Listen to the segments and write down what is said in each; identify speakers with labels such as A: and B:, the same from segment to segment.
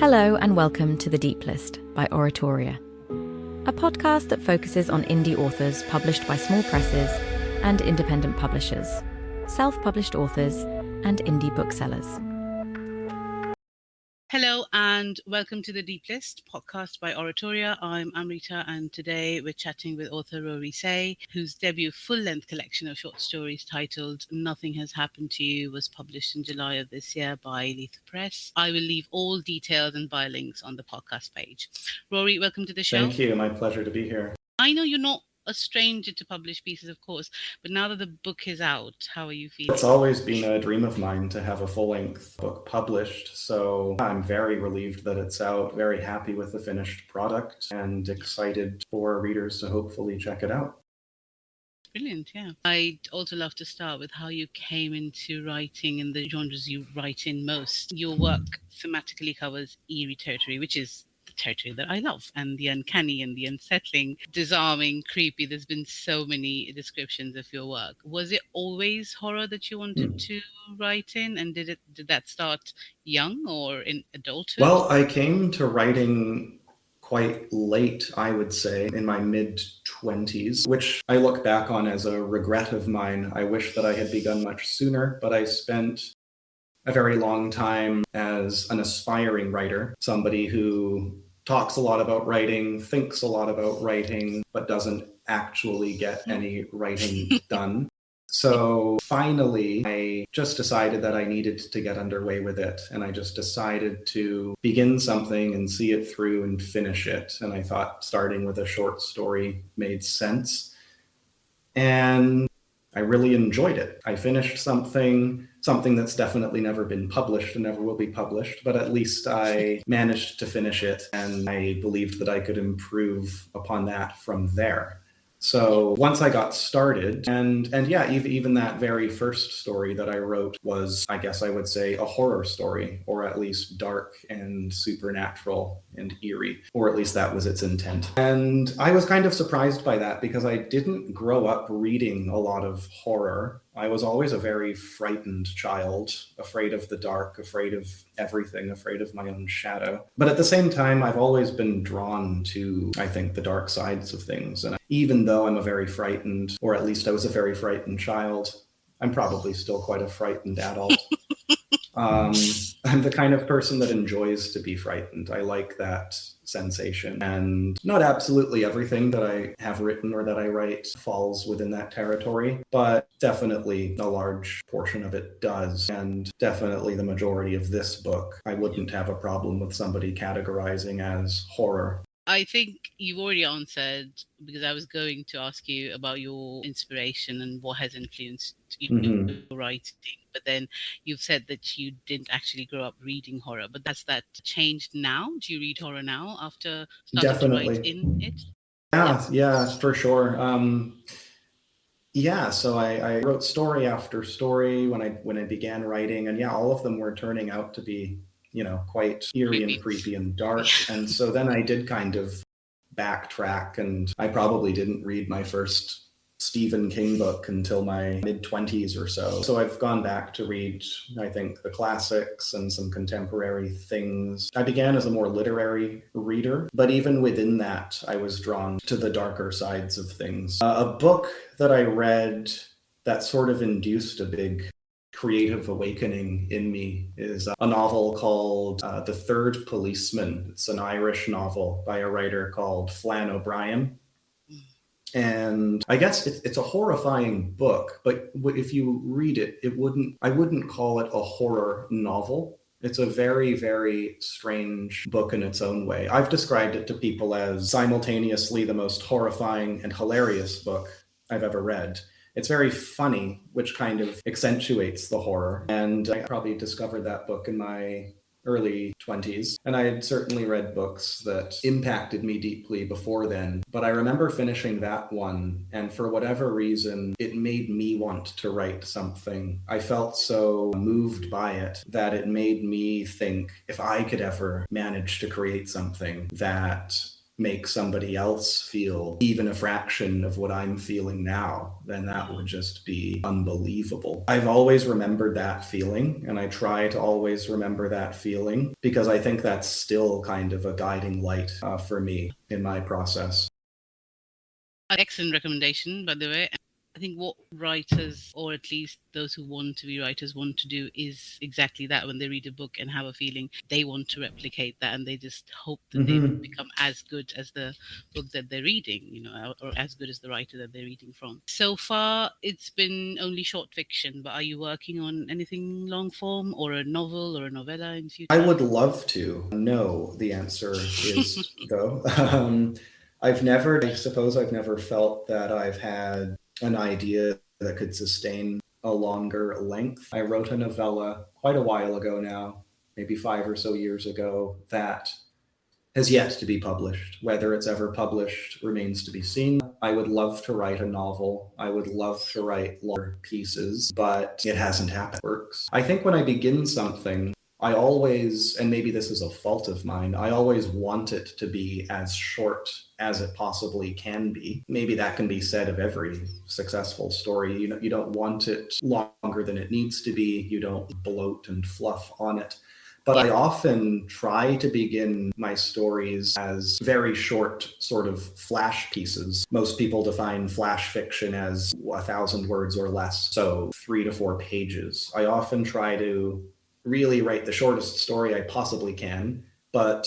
A: Hello and welcome to The Deep List by Oratoria, a podcast that focuses on indie authors published by small presses and independent publishers, self-published authors, and indie booksellers.
B: Hello and welcome to the Deep List podcast by Oratoria. I'm Amrita and today we're chatting with author Rory, whose debut full-length collection of short stories titled Nothing Has Happened to You was published in July of this year by Lethal Press. I will leave all details and bio links on the podcast page. Rory, welcome to the show.
C: Thank you. My pleasure to be here.
B: I know you're not a stranger to published pieces, of course, but now that the book is out, how are you feeling?
C: It's always been a dream of mine to have a full-length book published, so I'm very relieved that it's out, very happy with the finished product, and excited for readers to hopefully check it out.
B: Brilliant, yeah. I'd also love to start with how you came into writing and the genres you write in most. Your work thematically covers eerie territory, which is territory that I love, and the uncanny and the unsettling, disarming, creepy. There's been so many descriptions of your work. Was it always horror that you wanted to write in, and did that start young or in adulthood?
C: Well, I came to writing quite late, I would say, in my mid-20s, which I look back on as a regret of mine. I wish that I had begun much sooner, but I spent a very long time as an aspiring writer, somebody who talks a lot about writing, thinks a lot about writing, but doesn't actually get any writing done. So finally, I just decided that I needed to get underway with it. And I just decided to begin something and see it through and finish it. And I thought starting with a short story made sense. And I really enjoyed it. I finished something that's definitely never been published and never will be published, but at least I managed to finish it, and I believed that I could improve upon that from there. So once I got started, and yeah, even that very first story that I wrote was, I guess I would say, a horror story, or at least dark and supernatural and eerie, or at least that was its intent. And I was kind of surprised by that because I didn't grow up reading a lot of horror. I was always a very frightened child, afraid of the dark, afraid of everything, afraid of my own shadow. But at the same time, I've always been drawn to, I think, the dark sides of things. And even though I'm a very frightened, or at least I was a very frightened child, I'm probably still quite a frightened adult. I'm the kind of person that enjoys to be frightened. I like that sensation. And not absolutely everything that I have written or that I write falls within that territory, but definitely a large portion of it does. And definitely the majority of this book, I wouldn't have a problem with somebody categorizing as horror.
B: I think you've already answered, because I was going to ask you about your inspiration and what has influenced you in your writing. But then you've said that you didn't actually grow up reading horror. But has that changed now? Do you read horror now after starting to write in it?
C: Yeah, for sure. So I wrote story after story when I began writing, and all of them were turning out to be, quite eerie and creepy and dark. And so then I did kind of backtrack, and I probably didn't read my first Stephen King book until my mid-20s or so. So I've gone back to read, I think, the classics and some contemporary things. I began as a more literary reader, but even within that, I was drawn to the darker sides of things. A book that I read that sort of induced a big creative awakening in me is a novel called The Third Policeman. It's an Irish novel by a writer called Flann O'Brien. And I guess it's a horrifying book, but if you read it, I wouldn't call it a horror novel. It's a very, very strange book in its own way. I've described it to people as simultaneously the most horrifying and hilarious book I've ever read. It's very funny, which kind of accentuates the horror. And I probably discovered that book in my early 20s. And I had certainly read books that impacted me deeply before then. But I remember finishing that one, and for whatever reason, it made me want to write something. I felt so moved by it that it made me think if I could ever manage to create something that make somebody else feel even a fraction of what I'm feeling now, then that would just be unbelievable. I've always remembered that feeling, and I try to always remember that feeling because I think that's still kind of a guiding light for me in my process.
B: Excellent recommendation, by the way. I think what writers, or at least those who want to be writers, want to do is exactly that. When they read a book and have a feeling, they want to replicate that, and they just hope that they will become as good as the book that they're reading, or as good as the writer that they're reading from. So far, it's been only short fiction, but are you working on anything long form, or a novel or a novella in future?
C: I would love to. No, the answer is though. I suppose I've never felt that I've had an idea that could sustain a longer length. I wrote a novella quite a while ago now, maybe 5 or so years ago, that has yet to be published. Whether it's ever published remains to be seen. I would love to write a novel. I would love to write longer pieces, but it hasn't happened. I think when I begin something, I always, and maybe this is a fault of mine, I always want it to be as short as it possibly can be. Maybe that can be said of every successful story. You don't want it longer than it needs to be. You don't bloat and fluff on it. But I often try to begin my stories as very short, sort of flash pieces. Most people define flash fiction as 1,000 words or less, so 3 to 4 pages. I often try to really write the shortest story I possibly can, but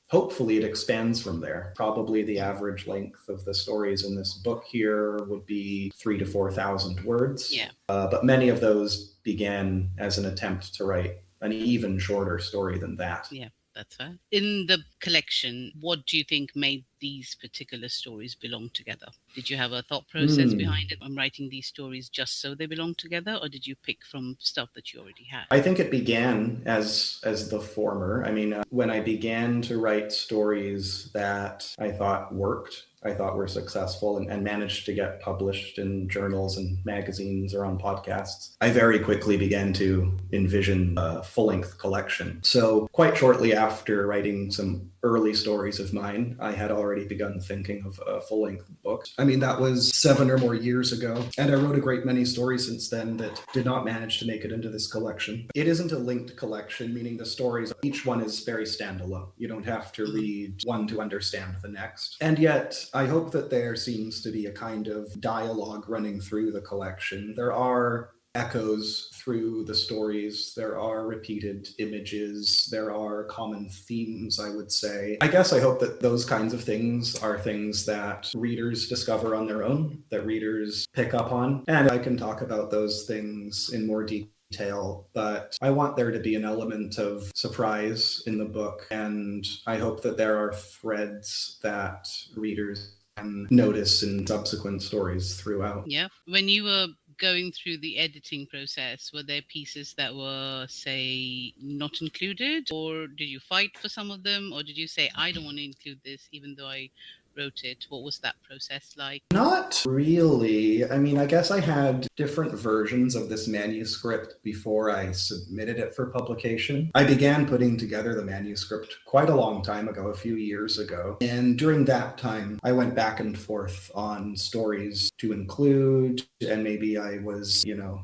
C: hopefully it expands from there. Probably the average length of the stories in this book here would be 3,000 to 4,000 words.
B: Yeah.
C: But many of those began as an attempt to write an even shorter story than that.
B: Yeah, that's fair. In the collection, what do you think made these particular stories belong together? Did you have a thought process behind it? I'm writing these stories just so they belong together, or did you pick from stuff that you already had?
C: I think it began as the former. I mean, when I began to write stories that I thought worked, I thought were successful and managed to get published in journals and magazines or on podcasts, I very quickly began to envision a full-length collection. So quite shortly after writing some early stories of mine, I had already begun thinking of a full-length book. I mean, that was 7 or more years ago, and I wrote a great many stories since then that did not manage to make it into this collection. It isn't a linked collection, meaning the stories, each one is very standalone. You don't have to read one to understand the next. And yet, I hope that there seems to be a kind of dialogue running through the collection. There are echoes through the stories. There are repeated images. There are common themes, I would say. I guess I hope that those kinds of things are things that readers discover on their own, that readers pick up on. And I can talk about those things in more detail, but I want there to be an element of surprise in the book. And I hope that there are threads that readers can notice in subsequent stories throughout.
B: Yeah. When you were going through the editing process, were there pieces that were, say, not included, or did you fight for some of them, or did you say, I don't want to include this even though I wrote it? What was that process like?
C: Not really. I mean, I guess I had different versions of this manuscript before I submitted it for publication. I began putting together the manuscript quite a long time ago, a few years ago. And during that time, I went back and forth on stories to include, and maybe I was,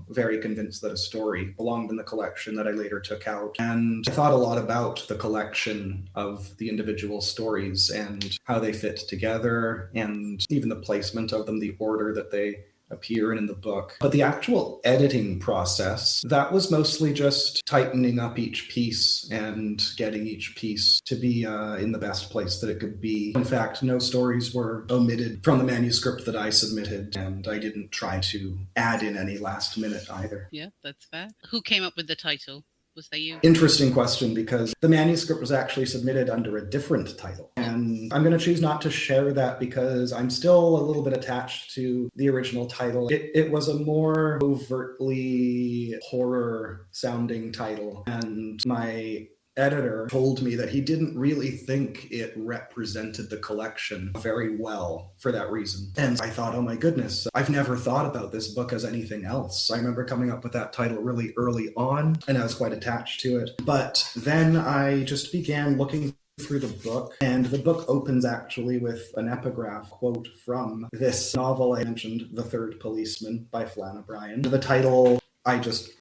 C: very convinced that a story belonged in the collection that I later took out. And I thought a lot about the collection of the individual stories and how they fit together, and even the placement of them, the order that they appear in the book. But the actual editing process, that was mostly just tightening up each piece and getting each piece to be in the best place that it could be. In fact, no stories were omitted from the manuscript that I submitted, and I didn't try to add in any last minute either.
B: Yeah, that's fair. Who came up with the title? Was that you?
C: Interesting question, because the manuscript was actually submitted under a different title. And I'm going to choose not to share that because I'm still a little bit attached to the original title. It was a more overtly horror-sounding title. And my editor told me that he didn't really think it represented the collection very well for that reason. And I thought, oh my goodness, I've never thought about this book as anything else. I remember coming up with that title really early on, and I was quite attached to it. But then I just began looking through the book, and the book opens actually with an epigraph quote from this novel I mentioned, The Third Policeman by Flann O'Brien. The title I just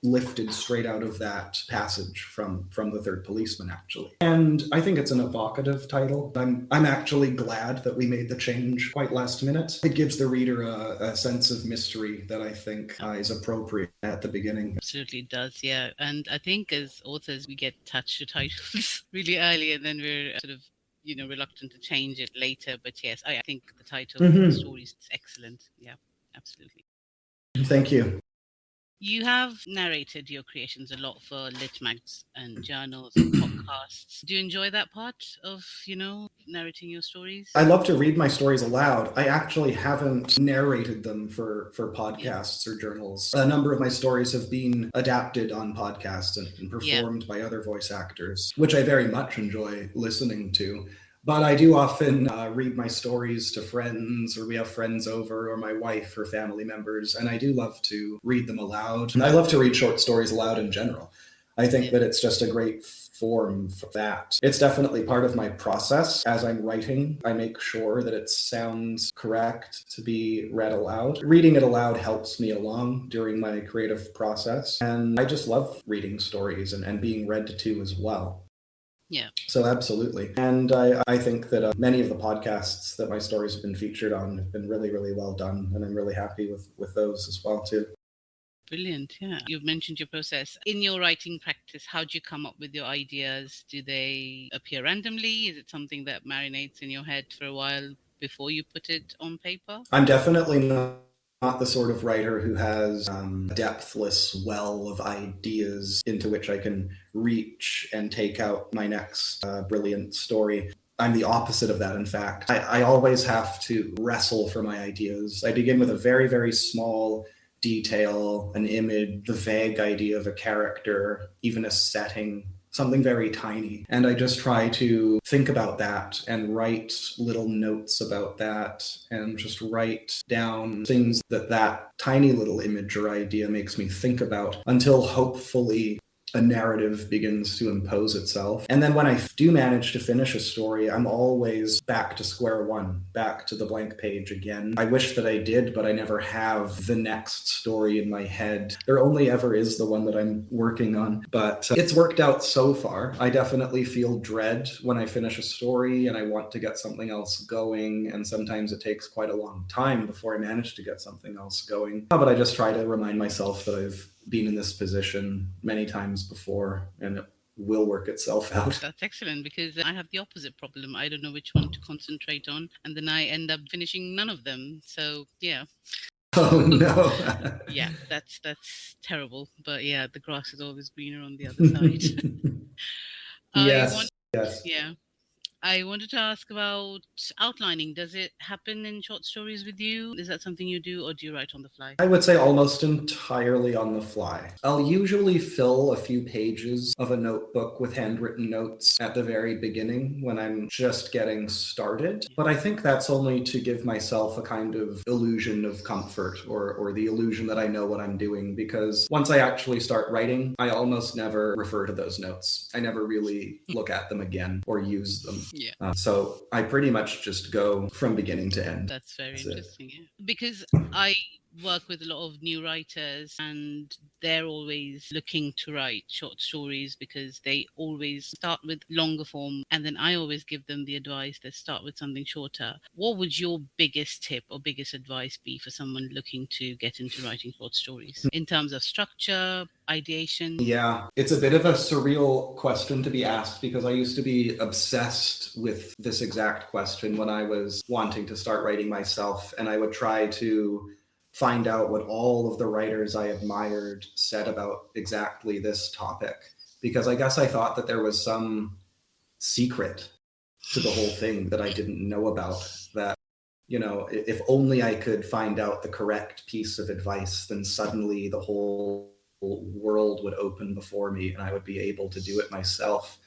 C: lifted straight out of that passage from The Third Policeman, actually. And I think it's an evocative title. I'm actually glad that we made the change quite last minute. It gives the reader a sense of mystery that I think is appropriate at the beginning.
B: Absolutely it does, yeah. And I think as authors, we get attached to titles really early, and then we're sort of reluctant to change it later. But yes, I think the title of the story is excellent. Yeah, absolutely.
C: Thank you.
B: You have narrated your creations a lot for lit mags and journals and podcasts. Do you enjoy that part of, narrating your stories?
C: I love to read my stories aloud. I actually haven't narrated them for podcasts or journals. A number of my stories have been adapted on podcasts and performed by other voice actors, which I very much enjoy listening to. But I do often read my stories to friends, or we have friends over, or my wife or family members, and I do love to read them aloud. And I love to read short stories aloud in general. I think that it's just a great form for that. It's definitely part of my process. As I'm writing, I make sure that it sounds correct to be read aloud. Reading it aloud helps me along during my creative process, and I just love reading stories and being read to as well.
B: Yeah.
C: So absolutely. And I think that many of the podcasts that my stories have been featured on have been really, really well done. And I'm really happy with those as well, too.
B: Brilliant. Yeah. You've mentioned your process. In your writing practice, how do you come up with your ideas? Do they appear randomly? Is it something that marinates in your head for a while before you put it on paper?
C: I'm definitely not the sort of writer who has a depthless well of ideas into which I can reach and take out my next brilliant story. I'm the opposite of that, in fact. I always have to wrestle for my ideas. I begin with a very, very small detail, an image, the vague idea of a character, even a setting, something very tiny. And I just try to think about that and write little notes about that and just write down things that tiny little image or idea makes me think about until hopefully a narrative begins to impose itself. And then when I do manage to finish a story, I'm always back to square one, back to the blank page again. I wish that I did, but I never have the next story in my head. There only ever is the one that I'm working on, but it's worked out so far. I definitely feel dread when I finish a story and I want to get something else going, and sometimes it takes quite a long time before I manage to get something else going. But I just try to remind myself that I've been in this position many times before, and it will work itself out.
B: That's excellent, because I have the opposite problem. I don't know which one to concentrate on, and then I end up finishing none of them. So yeah.
C: Oh no.
B: Yeah, that's terrible. But yeah, the grass is always greener on the other side.
C: Yes.
B: Yeah. I wanted to ask about outlining. Does it happen in short stories with you? Is that something you do, or do you write on the fly?
C: I would say almost entirely on the fly. I'll usually fill a few pages of a notebook with handwritten notes at the very beginning when I'm just getting started. But I think that's only to give myself a kind of illusion of comfort, or the illusion that I know what I'm doing, because once I actually start writing, I almost never refer to those notes. I never really look at them again or use them.
B: Yeah.
C: So I pretty much just go from beginning to end.
B: That's very interesting. Yeah. Because I work with a lot of new writers, and they're always looking to write short stories because they always start with longer form, and then I always give them the advice that start with something shorter. What would your biggest tip or biggest advice be for someone looking to get into writing short stories in terms of structure, ideation?
C: Yeah, it's a bit of a surreal question to be asked, because I used to be obsessed with this exact question when I was wanting to start writing myself, and I would try to find out what all of the writers I admired said about exactly this topic, because I guess I thought that there was some secret to the whole thing that I didn't know about, that, if only I could find out the correct piece of advice, then suddenly the whole world would open before me and I would be able to do it myself.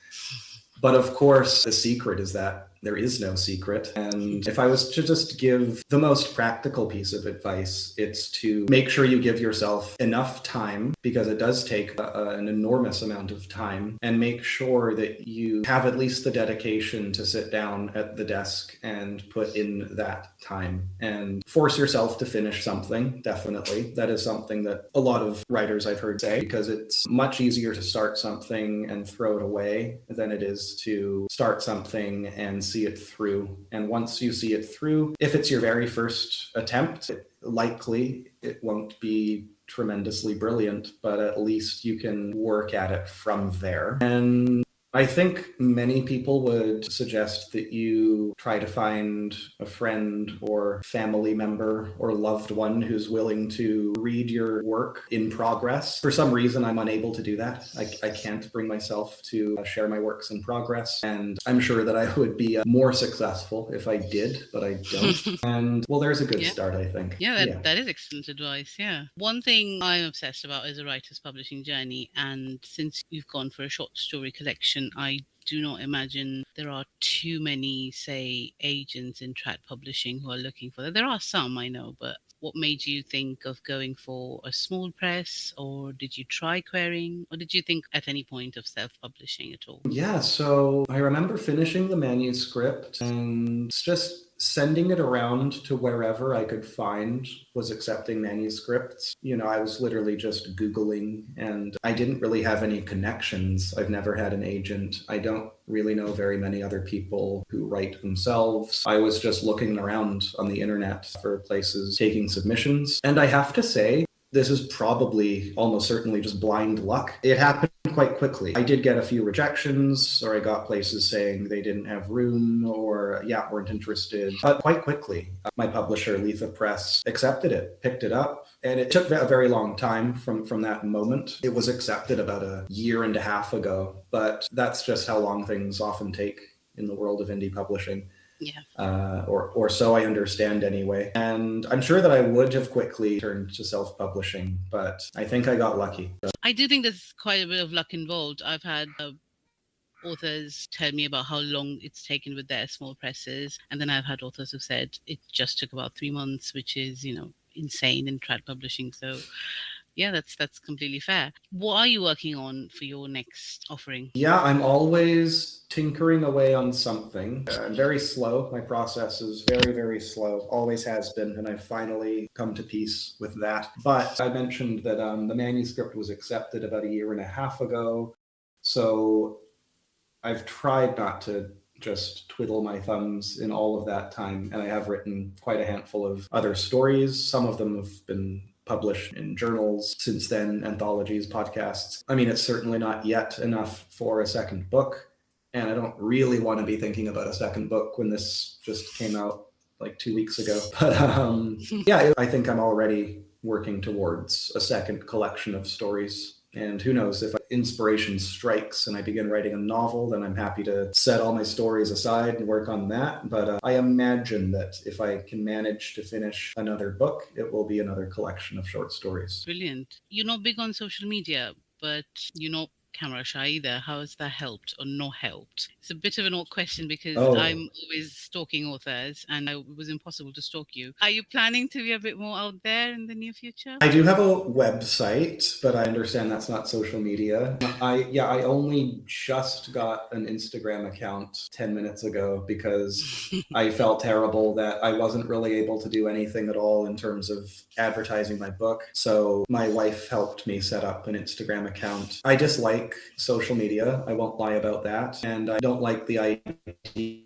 C: But of course, the secret is that there is no secret. And if I was to just give the most practical piece of advice, it's to make sure you give yourself enough time, because it does take an enormous amount of time, and make sure that you have at least the dedication to sit down at the desk and put in that time and force yourself to finish something. Definitely. That is something that a lot of writers I've heard say, because it's much easier to start something and throw it away than it is to start something and see it through. And once you see it through, if it's your very first attempt, likely it won't be tremendously brilliant, but at least you can work at it from there. And I think many people would suggest that you try to find a friend or family member or loved one who's willing to read your work in progress. For some reason, I'm unable to do that. I can't bring myself to share my works in progress. And I'm sure that I would be more successful if I did, but I don't. And well, there's a good start, I think.
B: Yeah, that is excellent advice. Yeah. One thing I'm obsessed about is a writer's publishing journey. And since you've gone for a short story collection, I do not imagine there are too many, say, agents in trad publishing who are looking for that. There are some, I know, but what made you think of going for a small press, or did you try querying, or did you think at any point of self-publishing at all?
C: Yeah, so I remember finishing the manuscript and just sending it around to wherever I could find was accepting manuscripts. You know, I was literally just Googling, and I didn't really have any connections. I've never had an agent. I don't really know very many other people who write themselves. I was just looking around on the internet for places taking submissions. And I have to say, this is probably almost certainly just blind luck. It happened quite quickly. I did get a few rejections, or I got places saying they didn't have room, or weren't interested. But quite quickly, my publisher, Letha Press, accepted it, picked it up, and it took a very long time from that moment. It was accepted about a year and a half ago, but that's just how long things often take in the world of indie publishing.
B: Yeah.
C: Or so I understand anyway. And I'm sure that I would have quickly turned to self-publishing, but I think I got lucky.
B: I do think there's quite a bit of luck involved. I've had authors tell me about how long it's taken with their small presses, and then I've had authors who said it just took about 3 months, which is, insane in trad publishing. So yeah, that's completely fair. What are you working on for your next offering?
C: Yeah, I'm always tinkering away on something. I'm very slow. My process is very, very slow. Always has been, and I've finally come to peace with that. But I mentioned that the manuscript was accepted about a year and a half ago. So I've tried not to just twiddle my thumbs in all of that time. And I have written quite a handful of other stories. Some of them have been published in journals since then, anthologies, podcasts. I mean, it's certainly not yet enough for a second book. And I don't really want to be thinking about a second book when this just came out like 2 weeks ago. But I think I'm already working towards a second collection of stories. And who knows, if inspiration strikes and I begin writing a novel, then I'm happy to set all my stories aside and work on that. But I imagine that if I can manage to finish another book, it will be another collection of short stories.
B: Brilliant. You're not big on social media, but you're not camera shy either. How has that helped or not helped? It's a bit of an odd question because I'm always stalking authors and it was impossible to stalk you. Are you planning to be a bit more out there in the near future?
C: I do have a website, but I understand that's not social media. I only just got an Instagram account 10 minutes ago because I felt terrible that I wasn't really able to do anything at all in terms of advertising my book. So my wife helped me set up an Instagram account. I dislike social media. I won't lie about that. And I don't like the idea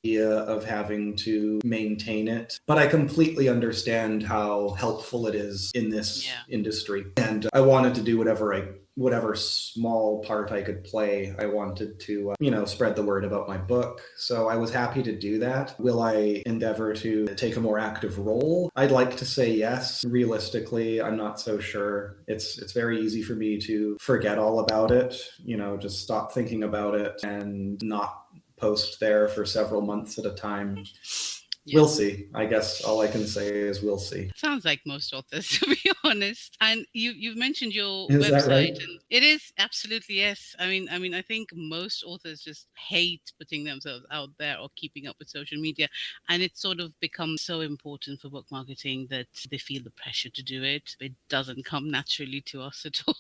C: of having to maintain it. But I completely understand how helpful it is in this industry. And I wanted to do whatever small part I could play. I wanted to, spread the word about my book. So I was happy to do that. Will I endeavor to take a more active role? I'd like to say yes. Realistically, I'm not so sure. It's very easy for me to forget all about it, just stop thinking about it and not post there for several months at a time. We'll see. I guess all I can say is we'll see.
B: Sounds like most authors, to be honest. And you've mentioned your
C: Is that
B: website,
C: right?
B: and it is absolutely yes. I mean, I think most authors just hate putting themselves out there or keeping up with social media, and it's sort of become so important for book marketing that they feel the pressure to do it. It doesn't come naturally to us at all.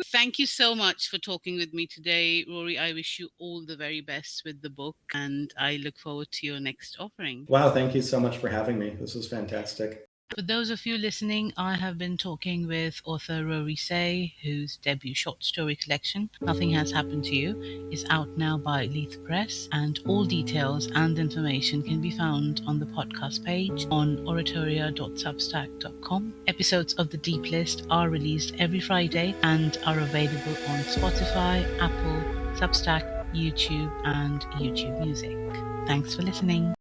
B: Thank you so much for talking with me today, Rory. I wish you all the very best with the book, and I look forward to your next offering.
C: Wow, thank you so much for having me. This was fantastic.
B: For those of you listening, I have been talking with author Rory Say, whose debut short story collection, Nothing Has Happened to You, is out now by Leith Press, and all details and information can be found on the podcast page on oratoria.substack.com. Episodes of The Deep List are released every Friday and are available on Spotify, Apple, Substack, YouTube, and YouTube Music. Thanks for listening.